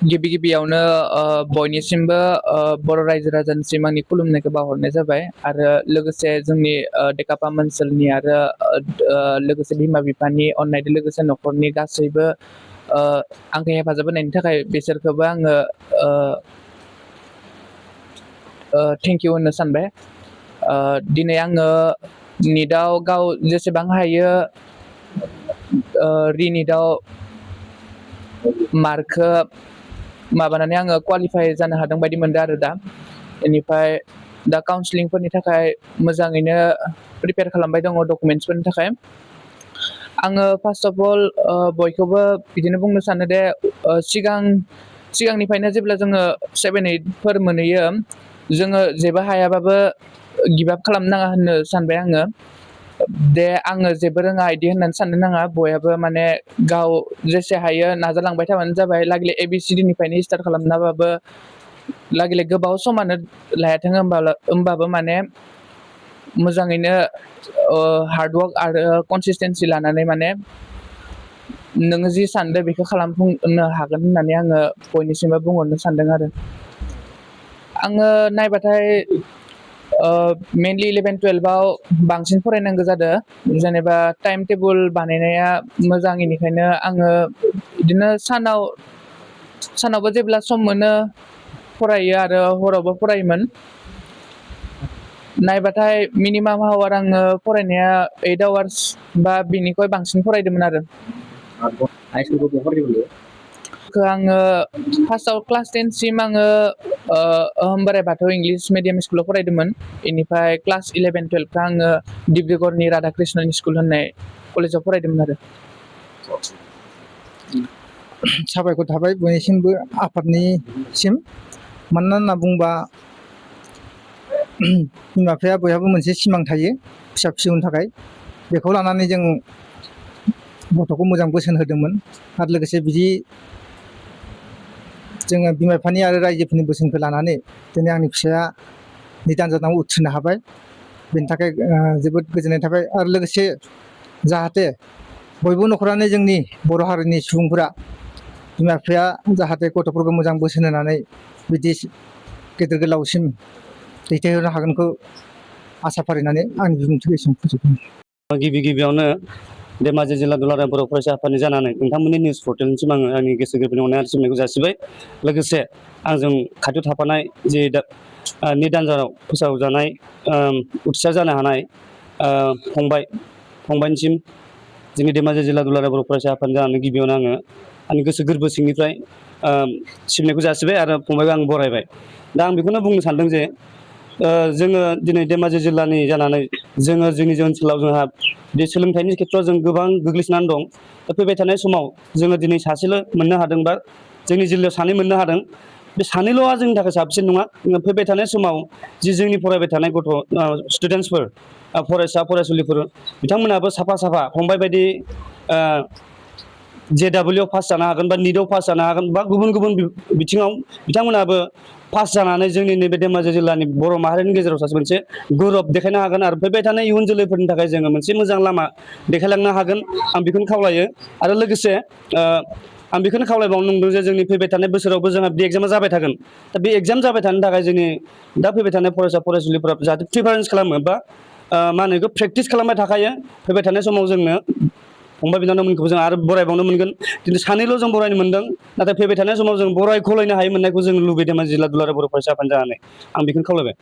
गिबि गिबियावनो बयनिसिमबो बर' रायजो राजानिसिम आंनि खुलुमनायखौ बावहरनाय जाबाय आरो लोगोसे जोंनि डेकापाम ओनसोलनि आरो लोगोसे बिमा बिफानि अननायजों लोगोसे न'खरनि गासैबो आंखौ हेफाजाब होनायनि थाखाय बिसोरखौबो आङो थेंक इउ होननो सानबाय। दिनै आङो निटआव गाव जेसेबां हायो रिनिटआव मार्कखौ माबानानै आङो क्वालिफाइ जानो हादों बायदि मोनदों आरो दा बेनिफ्राय दा काउन्सिलिंफोरनि थाखाय मोजाङैनो प्रिपेयार खालामबाय दङ डकुमेन्टसफोरनि थाखाय। आङो फार्स्ट अफ अल बयखौबो बिदिनो बुंनो सानो दे सिगांनिफ्रायनो जेब्ला जोङो 7-8फोर मोनहैयो जोङो जेबो हायाबाबो गिभ आप खालामनो नाङा होननो सानबाय आङो। दे आङो जेबो रोङा इदि होननानै साननो नाङा बयहाबो माने गाव जेसे हायो नाजालांबाय थाबानो जाबाय लागले ABCD निफ्रायनो स्टार्ट खालामनाबाबो लागले गोबाव समानो लायाथों होमबाबो माने मोजाङैनो हार्डवर्क आरो कनसिसटेन्सि लानानै माने नोङो जि सानदों बेखौ खालामफुंनो हागोन होननानै आङो बयनिसिमबो बुंहरनो सानदों आरो। आङो नायबाथाय मेनलि 11-12आव बांसिन फरायनांगौ जादों जेनेबा टाइम टेबोल बानायनाया मोजां इनिखायनो आङो बिदिनो सानावबो जेब्ला सम मोनो फरायो आरो हरावबो फरायोमोन। नायबाथाय मिनिमाम आवार आङो फरायनाया 8 आवार्स बा बिनिख्रुइ बांसिन फरायदोंमोन आरो। आङो फार्स्टआव क्लास 10 सिम आङो बोराइ बाथौ इंलिस मिडियाम स्कुलाव फरायदोंमोन। बेनिफ्राय क्लास 11-12खौ आङो डिब्रुगड़नि राधा कृष्णनि स्कुल होननाय कलेजाव फरायदोंमोन आरो। साबायखर थाबाय बयनिसिमबो आफादनिसिम मानोना होनना बुंबा बिमा बिफाया बयहाबो मोनसे सिमां थायो फिसा फिसौनि थाखाय बेखौ लानानै जों गथ'खौ मोजां बोसोन होदोंमोन आरो लोगोसे बिदि जोङो बिमा बिफानि आरो रायजोफोरनि बोसोनखौ लानानै दिनै आंनि फिसाया निट आनजादाव उथ्रिनो हाबाय बेनि थाखाय जोबोद गोजोननाय थाबाय आरो लोगोसे जाहाथे बयबो न'खरानो जोंनि बर' हारिनि सुबुंफोरा बिमा बिफाया जाहाथे गथ'फोरखौ मोजां बोसोन होनानै बिदि गेदेर गोलावसिम दैथायहरनो हागोनखौ आसा फारिनानै आंनि बिबुंथिखौ एसेयावनो फोजोबबाय। गिबि गिबियावनो धेमाजि जिल्ला दुलाराय बर' फरायसा आफादनि जानानै नोंथांमोननि निउस पर्टेलनिसिम आङो आंनि गोसो गोरबोनि अननाय आरो सिबिनायखौ जासिबाय। लोगोसे आंजों खाथियाव थाफानाय जि निट आनजादाव फोसावजानाय उथ्रिसार जानो हानाय फंबायनिसिम जोंनि धेमाजि जिल्ला दुलाराय बर' फरायसा आफादनि जानानै गिबियावनो आङो आंनि गोसो गोरबो सिंनिफ्राय सिबिनायखौ जासिबाय आरो फंबायखौ आं बरायबाय। दा आं बेखौनो बुंनो सानदों जे जोङो दिनै धेमाजि जिल्लानि जानानै जोङो जोंनि ओनसोलाव जोंहा बे सोलोंथाइनि खेथ्रआव जों गोबां गोग्लैसोनानै दं। दा फैबाय थानाय समाव जोङो दिनै सासेल' मोननो हादों बा जोंनि जिल्लायाव सानै मोननो हादों। बे सानैल'आ जोंनि थाखाय साबसिन नङा। फैबाय थानाय समाव जि जोंनि फरायबाय थानाय गथ' स्टुडेन्टसफोर फरायसा फरायसुलिफोर बिथांमोनाबो साफा साफा फंबाय बायदि JEE पास जानो हागोन बा निटआव पास जानो हागोन बा गुबुन गुबुन बिथिङाव बिथांमोनाबो पास जानानै जोंनि नैबे धेमाजि जिल्लानि बर' माहारिनि गेजेराव सासे मोनसे गौरब देखायनो हागोन आरो फैबाय थानाय इयुन जोलैफोरनि थाखाय जोङो मोनसे मोजां लामा देखायलांनो हागोन आं बेखौनो खावलायो। आरो लोगोसे आं बेखौनो खावलायबावनो नंदों जे जोंनि फैबाय थानाय बोसोरावबो जोंहा बे एग्जामा जाबाय थागोन। दा बे एग्जाम जाबाय थानो थाखाय जोंनि दा फैबाय थानाय फरायसा फरायसुलिफोरा जाहाथे प्रिफारेन्स खालामो बा मा होनो बेखौ प्रेक्टिस खालामबाय थाखायो फैबाय थानाय समाव जोंनो फंबाय बिनानावमोनखौबो जों आरो बरायबावनो मोनगोन। खिन्थु सानैल' जों बरायनो मोनदों नाथाय फैबाय थानाय समाव जों बरायख'लायनो हायो मोननायखौ जों लुबैदों जिल्ला दुलाराय बर' फरायसा आफादनि जानानै आं बेखौनो खावलायबाय।